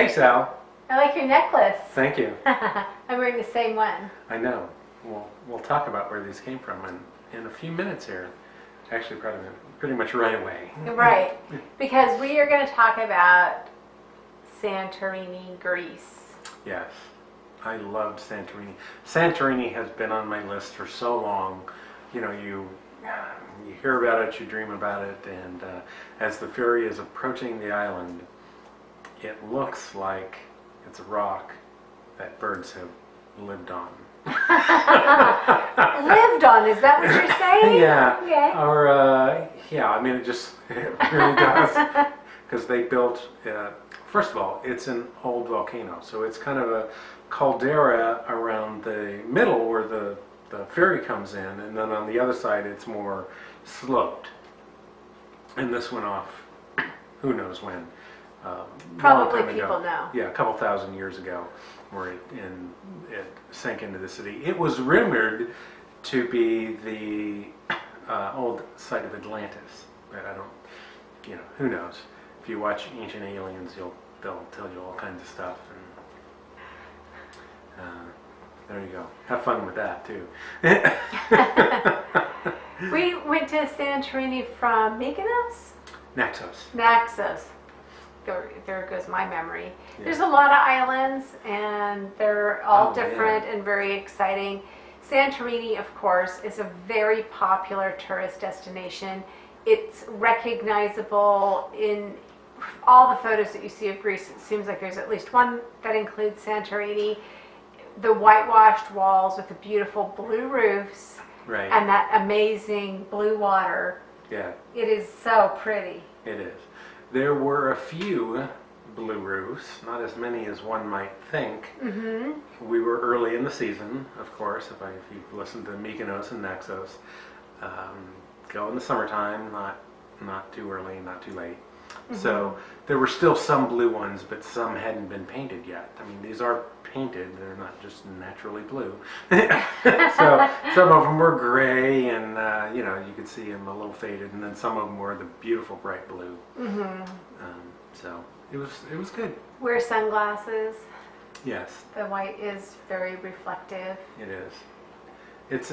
Hey, Sal. I like your necklace. Thank you. I'm wearing the same one. I know. We'll talk about where these came from in a few minutes here. Actually, pretty much right away. Right. Because we are going to talk about Santorini, Greece. Yes. I loved Santorini. Santorini has been on my list for so long. You know, you hear about it, you dream about it, and as the ferry is approaching the island, it looks like it's a rock that birds have lived on. Lived on, is that what you're saying? Yeah. Okay. Or, yeah, I mean, it really does. Because they built, first of all, it's an old volcano, so it's kind of a caldera around the middle where the ferry comes in, and then on the other side it's more sloped. And this went off, who knows when. Probably long time people ago. know. Yeah, a couple thousand years ago, where it sank into the city. It was rumored to be the old site of Atlantis, but I don't, who knows. If you watch Ancient Aliens, they'll tell you all kinds of stuff, and there you go. Have fun with that too. We went to Santorini from Mykonos? Naxos. Naxos. There goes my memory. Yeah. There's a lot of islands, and they're all Oh, different yeah. and very exciting. Santorini, of course, is a very popular tourist destination. It's recognizable in all the photos that you see of Greece. It seems like there's at least one that includes Santorini. The whitewashed walls with the beautiful blue roofs, Right. and that amazing blue water. Yeah, It is so pretty. it is. There were a few blue roofs, not as many as one might think. Mm-hmm. We were early in the season, of course, if you've listened to Mykonos and Naxos. Go in the summertime, not too early, not too late. Mm-hmm. So there were still some blue ones, but some hadn't been painted yet. I mean, these are painted, they're not just naturally blue. So some of them were gray, and you could see them a little faded, and then some of them were the beautiful bright blue. Mm-hmm. So it was good. Wear sunglasses. Yes, The white is very reflective. it is. It's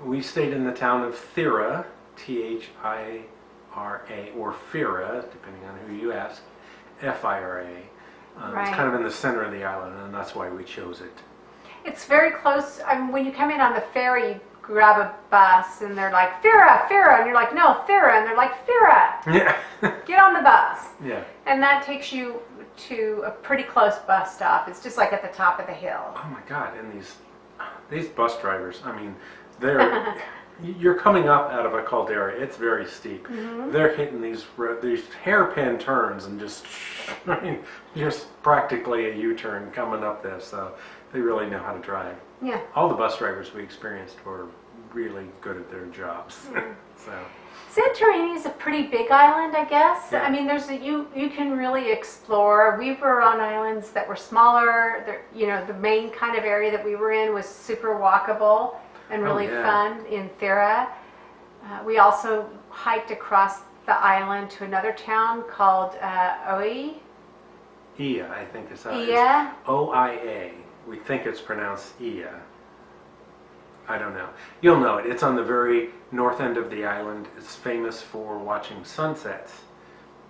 we stayed in the town of Thira, Thira, or Fira, depending on who you ask, Fira. Right. It's kind of in the center of the island, and that's why we chose it. It's very close. I mean, when you come in on the ferry, you grab a bus, and they're like, Fira, Fira, and you're like, no, Thira, and they're like, Fira, Yeah. get on the bus. Yeah. And that takes you to a pretty close bus stop. It's just like at the top of the hill. Oh my God! And these bus drivers, I mean, you're coming up out of a caldera. It's very steep. Mm-hmm. They're hitting these hairpin turns and just practically a U-turn coming up this. So they really know how to drive. Yeah. All the bus drivers we experienced were really good at their jobs. So Santorini is a pretty big island, I guess. Yeah. I mean, you can really explore. We were on islands that were smaller. The main kind of area that we were in was super walkable and really yeah. fun in Thira. We also hiked across the island to another town called Oia. Ia, I think is how it is. Ia. OIA. We think it's pronounced Ia. I don't know. You'll know it. It's on the very north end of the island. It's famous for watching sunsets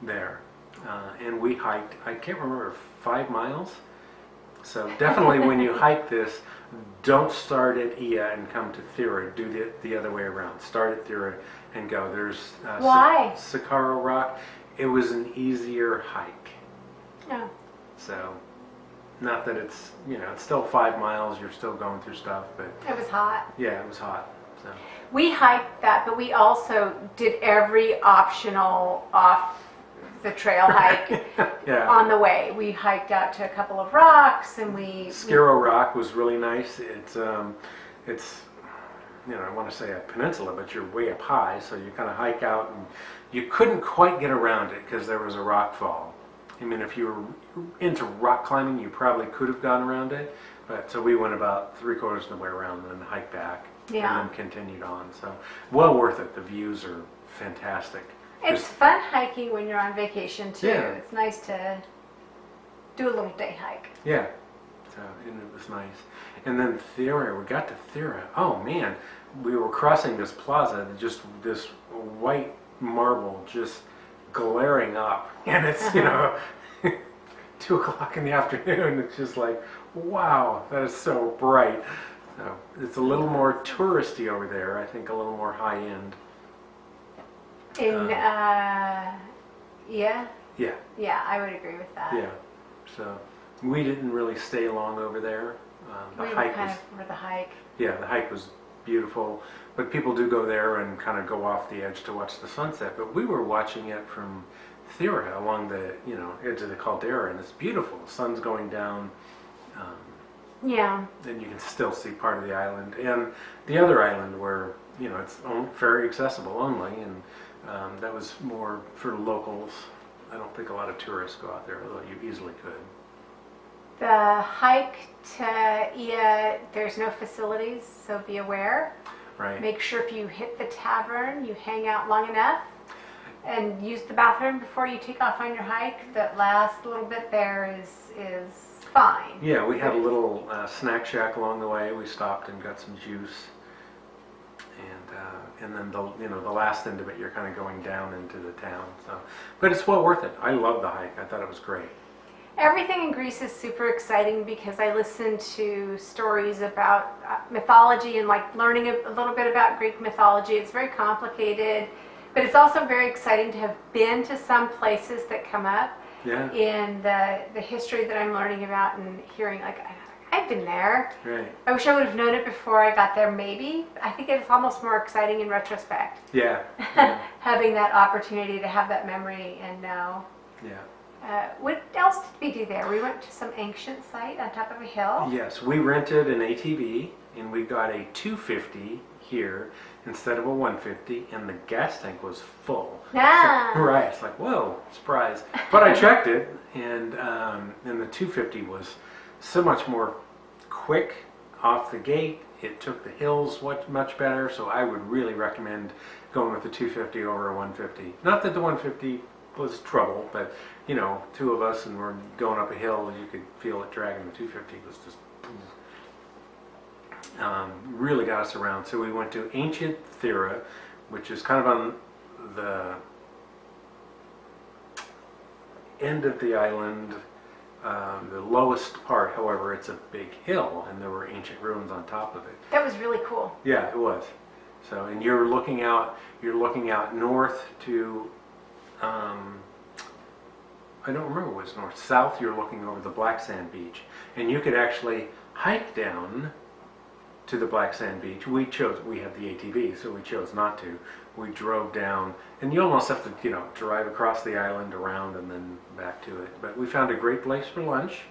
there. And we hiked, I can't remember, 5 miles? So definitely when you hike this, don't start at Ia and come to Thira. Do the other way around. Start at Thira and go. There's Why? Sakaro Rock. It was an easier hike. No. So, not that it's still 5 miles. You're still going through stuff, but It was hot. yeah, it was hot. So We hiked that, but we also did every optional off the trail hike yeah, on the way. We hiked out to a couple of rocks, and Skiro Rock was really nice. It's I want to say a peninsula, but you're way up high, so you kind of hike out, and you couldn't quite get around it because there was a rock fall. I mean, if you were into rock climbing, you probably could have gone around it, but so we went about 3/4 of the way around and then hiked back, Yeah. and then continued on. So well worth it. The views are fantastic. It's fun hiking when you're on vacation too. Yeah. It's nice to do a little day hike. Yeah. So, and it was nice. And then Thira, we got to Thira. Oh man, we were crossing this plaza, just this white marble just glaring up. And it's, 2 o'clock in the afternoon. It's just like, wow, that is so bright. So it's a little more touristy over there. I think a little more high end. Yeah. Yeah. Yeah, I would agree with that. Yeah. So we didn't really stay long over there. We were kind of for the hike. Yeah, the hike was beautiful, but people do go there and kind of go off the edge to watch the sunset. But we were watching it from Thira along the edge of the caldera, and it's beautiful. The sun's going down. Yeah. And you can still see part of the island and the other island where it's very accessible only, and that was more for locals. I don't think a lot of tourists go out there, although you easily could. The hike to Ia, there's no facilities, so be aware. Right. Make sure if you hit the tavern, you hang out long enough and use the bathroom before you take off on your hike. That last little bit there is fine. Yeah, we had a little snack shack along the way. We stopped and got some juice, and then the last end of it, you're kind of going down into the town. So, but it's well worth it. I love the hike. I thought it was great. Everything in Greece is super exciting because I listen to stories about mythology and like learning a little bit about Greek mythology. It's very complicated, but it's also very exciting to have been to some places that come up in the history that I'm learning about and hearing like, I've been there. Right. I wish I would have known it before I got there, maybe. I think it's almost more exciting in retrospect. Yeah. Having that opportunity to have that memory and know. Yeah. What else did we do there? We went to some ancient site on top of a hill. Yes, we rented an ATV and we got a 250 here instead of a 150, and the gas tank was full. Ah. So, right, it's like, whoa, surprise. But I checked it, and the 250 was so much more quick off the gate. It took the hills much better, so I would really recommend going with the 250 over a 150. Not that the 150 was trouble, but two of us and we're going up a hill, you could feel it dragging. The 250 was just really got us around. So we went to ancient Thira, which is kind of on the end of the island, the lowest part. However, it's a big hill, and there were ancient ruins on top of it. That was really cool. Yeah, it was. So, and you're looking out north to. I don't remember what was north. South, you're looking over the black sand beach, and you could actually hike down to the black sand beach. We had the ATV, so we chose not to. We drove down, and you almost have to, drive across the island around and then back to it. But we found a great place for lunch.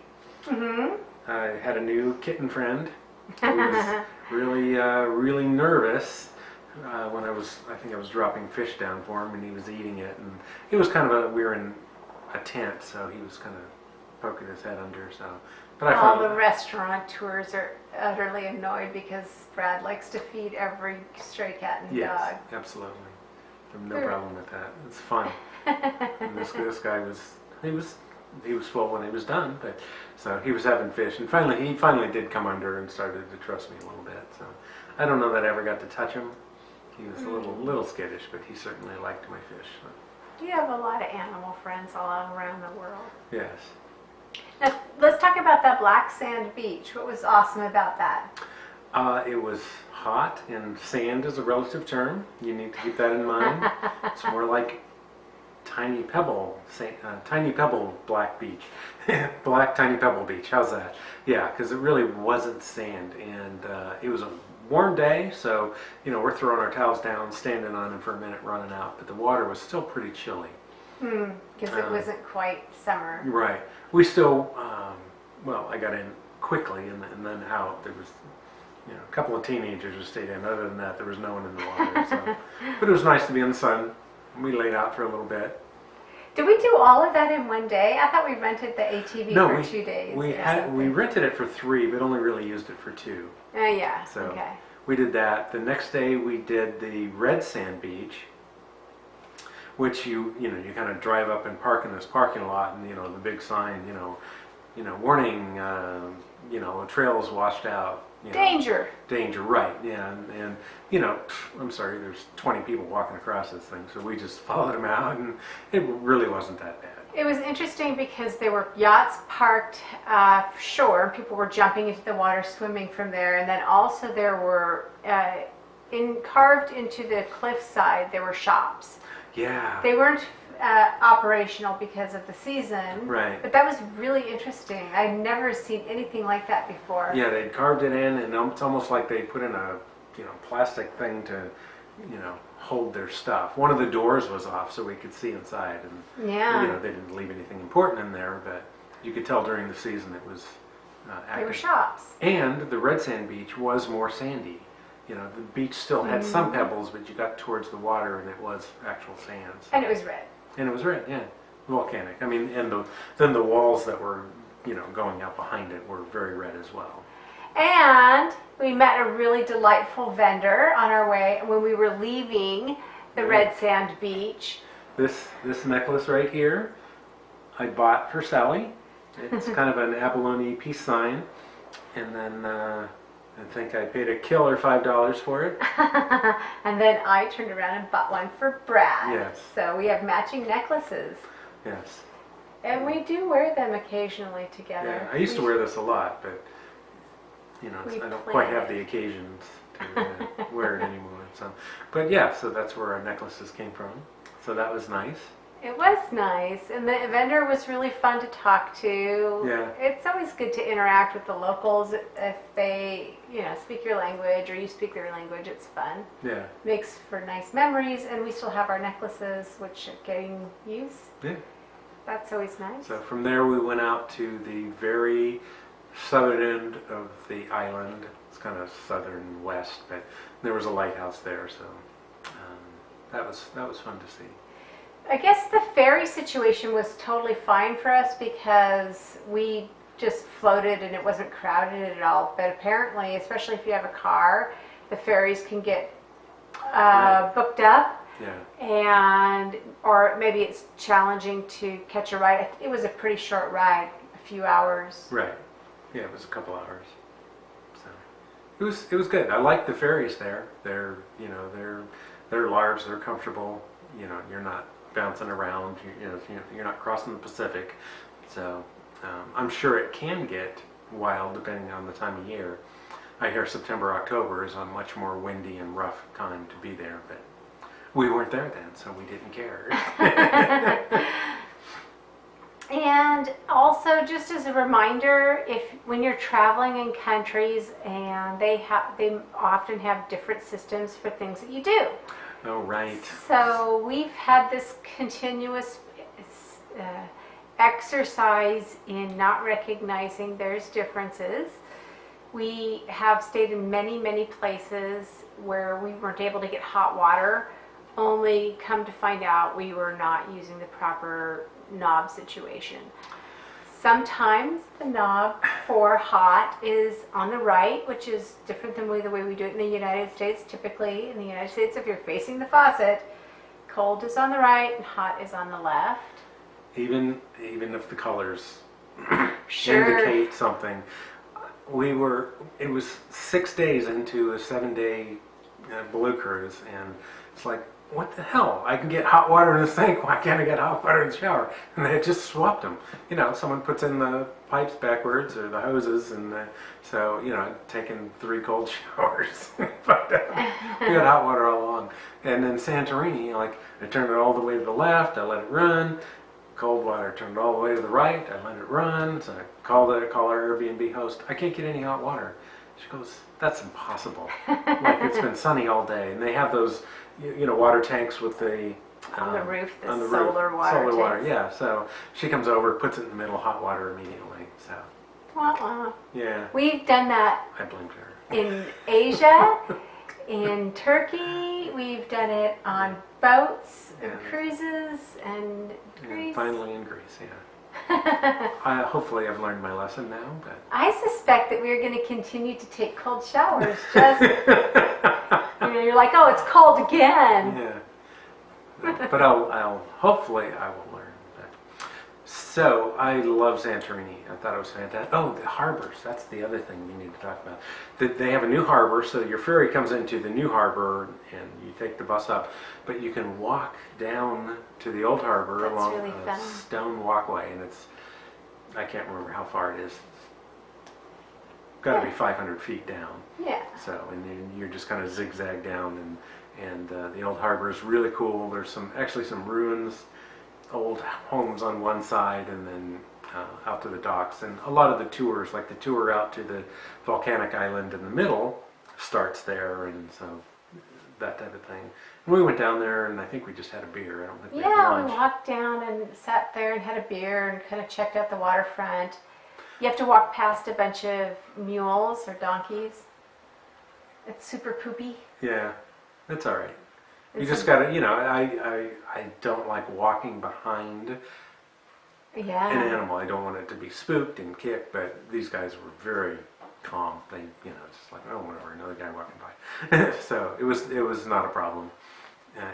Mm-hmm. I had a new kitten friend who was really nervous when I think I was dropping fish down for him, and he was eating it, and it was kind of we were in a tent, so he was kind of poking his head under. So, but I all found the restauranteurs are utterly annoyed because Brad likes to feed every stray cat and dog. Yes, absolutely. I have no problem with that. It's fun. And this guy was full when he was done, but so he was having fish, and he finally did come under and started to trust me a little bit. So I don't know that I ever got to touch him. He was a little skittish, but he certainly liked my fish. So. You have a lot of animal friends all around the world. Yes. Now, let's talk about that black sand beach. What was awesome about that? It was hot, and sand is a relative term. You need to keep that in mind. It's more like tiny pebble black beach. Black tiny pebble beach. How's that? Yeah, because it really wasn't sand, and it was a warm day, so we're throwing our towels down, standing on them for a minute, running out, but the water was still pretty chilly. Because it wasn't quite summer. Right. We still, I got in quickly and then out. There was, a couple of teenagers who stayed in. Other than that, there was no one in the water. So. But it was nice to be in the sun. We laid out for a little bit. Did we do all of that in one day? I thought we rented the ATV for 2 days. We rented it for 3, but only really used it for 2. Oh yeah. So okay. We did that. The next day we did the red sand beach, which you kind of drive up and park in this parking lot, and the big sign, warning, a trail is washed out. Danger. Danger, right, yeah. And I'm sorry, there's 20 people walking across this thing, so we just followed them out, and it really wasn't that bad. It was interesting because there were yachts parked shore, and people were jumping into the water, swimming from there, and then also there were, carved into the cliffside, there were shops. Yeah. They weren't operational because of the season, right? But that was really interesting. I'd never seen anything like that before. Yeah, they'd carved it in, and it's almost like they put in a plastic thing to hold their stuff. One of the doors was off, so we could see inside, and they didn't leave anything important in there, but you could tell during the season it was active. They were shops. And the red sand beach was more sandy. The beach still had some pebbles, but you got towards the water, and it was actual sands. And it was red. And it was red, yeah, volcanic. I mean, and then the walls that were, going out behind it were very red as well. And we met a really delightful vendor on our way when we were leaving the red sand beach. This necklace right here, I bought for Sally. It's kind of an abalone peace sign, and then I think I paid a killer $5 for it. And then I turned around and bought one for Brad. Yes. So we have matching necklaces. Yes. And we do wear them occasionally together. Yeah, I used to wear this a lot, but I don't quite have the occasions to wear it anymore. So, but yeah, so that's where our necklaces came from. So that was nice. It was nice, and the vendor was really fun to talk to. Yeah. It's always good to interact with the locals if they, speak your language or you speak their language. It's fun. Yeah. Makes for nice memories, and we still have our necklaces, which are getting used. Yeah. That's always nice. So from there we went out to the very southern end of the island. It's kind of southern west, but there was a lighthouse there, so that was fun to see. I guess the ferry situation was totally fine for us because we just floated and it wasn't crowded at all. But apparently, especially if you have a car, the ferries can get booked up. Yeah. Or maybe it's challenging to catch a ride. It was a pretty short ride, a few hours. Right. Yeah, it was a couple hours. So it was good. I like the ferries there. They're they're large. They're comfortable. You're not bouncing around. You're not crossing the Pacific. So I'm sure it can get wild depending on the time of year. I hear September, October is a much more windy and rough time to be there, but we weren't there then, so we didn't care. And also, just as a reminder, when you're traveling in countries and they often have different systems for things that you do. Oh, right. So we've had this continuous exercise in not recognizing there's differences. We have stayed in many, many places where we weren't able to get hot water, only come to find out we were not using the proper knob situation. Sometimes the knob for hot is on the right, which is different than the way we do it in the United States. Typically, in the United States, if you're facing the faucet, cold is on the right and hot is on the left. Even if the colors sure. indicate something. It was 6 days into a 7-day blue cruise, and it's like, what the hell? I can get hot water in the sink. Why can't I get hot water in the shower? And they had just swapped them. Someone puts in the pipes backwards or the hoses, and so taking 3 cold showers. But we had hot water all along. And then Santorini, I turned it all the way to the left. I let it run. Cold water turned all the way to the right. I let it run. So I call our Airbnb host. I can't get any hot water. She goes, that's impossible. It's been sunny all day, and they have those. Water tanks with the on the roof, on the solar roof. water. Solar water, yeah. So she comes over, puts it in the middle, hot water immediately. So yeah, we've done that. I blamed her. In Asia, in Turkey, we've done it on boats and cruises and Greece. Finally in Greece, yeah. Hopefully I've learned my lesson now, but I suspect that we're going to continue to take cold showers. Just you're like, oh, it's cold again. Yeah. But I'll hopefully I will learn. But So I love Santorini. I thought it was fantastic. Oh, the harbors. That's the other thing we need to talk about. They have a new harbor, so your ferry comes into the new harbor and you take the bus up. But you can walk down to the old harbor That's along really a fun. stone walkway, and I can't remember how far it is. Got to be 500 feet down. Yeah. So, and then you're just kind of zigzag down, and the old harbor is really cool. There's actually some ruins, old homes on one side, and then out to the docks. And a lot of the tours, like the tour out to the volcanic island in the middle, starts there, and so that type of thing. And we went down there, and I think we just had a beer. I don't think we had lunch. We walked down and sat there and had a beer and kind of checked out the waterfront. You have to walk past a bunch of mules or donkeys. It's super poopy. Yeah, that's all right. You It's just gotta, I don't like walking behind Yeah. an animal. I don't want it to be spooked and kicked, but these guys were very calm. They, just like, oh, whatever, another guy walking by. So it was not a problem.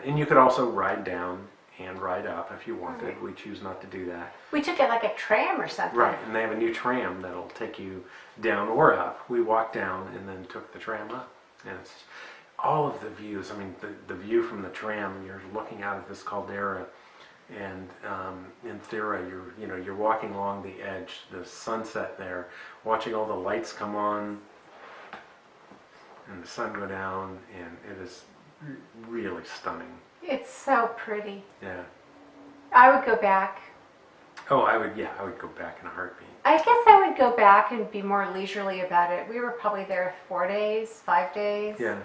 And you could also ride down and ride up if you wanted. Right. We choose not to do that. We took it like a tram or something. Right, and they have a new tram that'll take you down or up. We walked down and then took the tram up. And it's all of the views. I mean, the view from the tram, you're looking out at this caldera, and in Thira, you're walking along the edge, the sunset there, watching all the lights come on and the sun go down, and it is really stunning. It's so pretty. Yeah. I would go back. Oh, I would go back in a heartbeat. I guess I would go back and be more leisurely about it. We were probably there 4 days, 5 days. Yeah.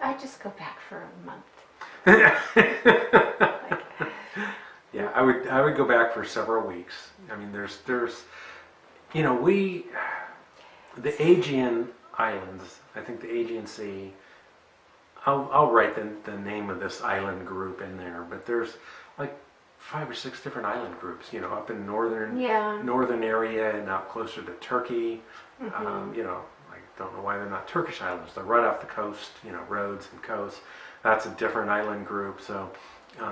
I'd just go back for a month. Yeah, I would go back for several weeks. I mean, there's the Aegean Islands, I think the Aegean Sea, I'll write the name of this island group in there, but there's like 5 or 6 different island groups, up in northern area and out closer to Turkey. Mm-hmm. I don't know why they're not Turkish islands. They're right off the coast, roads and coast. That's a different island group. So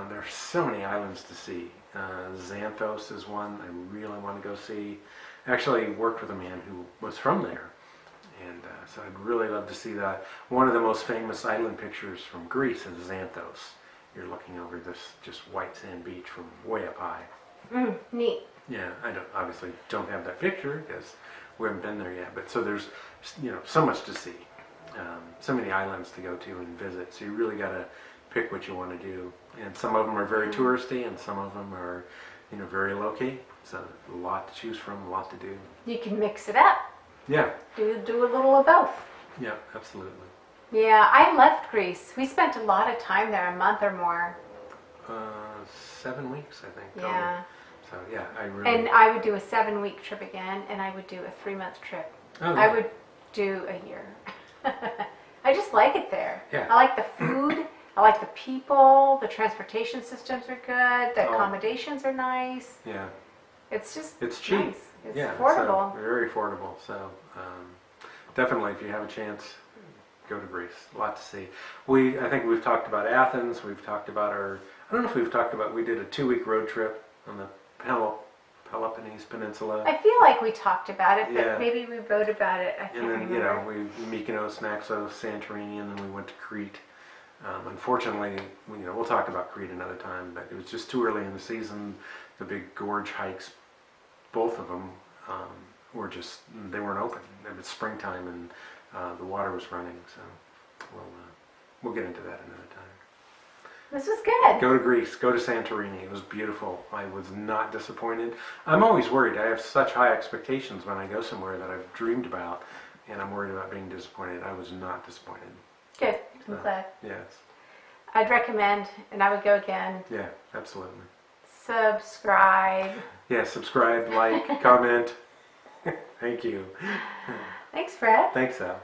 there's so many islands to see. Xanthos is one I really want to go see. Actually worked with a man who was from there. And so I'd really love to see that. One of the most famous island pictures from Greece is Xanthos. You're looking over this just white sand beach from way up high. Neat. Yeah, I obviously don't have that picture because we haven't been there yet. But so there's, so much to see. So many islands to go to and visit. So you really got to pick what you want to do. And some of them are very touristy, and some of them are, very low-key. So a lot to choose from, a lot to do. You can mix it up. Yeah. Do a little of both. Yeah, absolutely. Yeah, I loved Greece. We spent a lot of time there, a month or more. 7 weeks, I think. Yeah. So yeah, I really. And I would do a 7-week trip again, and I would do a 3-month trip. Oh, yeah. I would do a year. I just like it there. Yeah. I like the food. I like the people. The transportation systems are good. The accommodations are nice. Yeah. It's just It's cheap. nice. It's yeah, affordable. It's very affordable. So definitely, if you have a chance, go to Greece. A lot to see. I think we've talked about Athens. We've talked about I don't know if we've talked about. We did a 2-week road trip on the Peloponnese Peninsula. I feel like we talked about it, but Yeah. maybe we wrote about it. I can't And then, remember. we Mykonos, Naxos, Santorini, and then we went to Crete. Unfortunately, we'll talk about Crete another time, but it was just too early in the season. The big gorge hikes, both of them, they weren't open. It was springtime and the water was running, so we'll get into that another time. This was good. Go to Greece, go to Santorini. It was beautiful. I was not disappointed. I'm always worried. I have such high expectations when I go somewhere that I've dreamed about, and I'm worried about being disappointed. I was not disappointed. Good. I'm glad. Yes. I'd recommend, and I would go again. Yeah, absolutely. Subscribe. Yeah, subscribe, like, comment. Thank you. Thanks, Fred. Thanks, Al.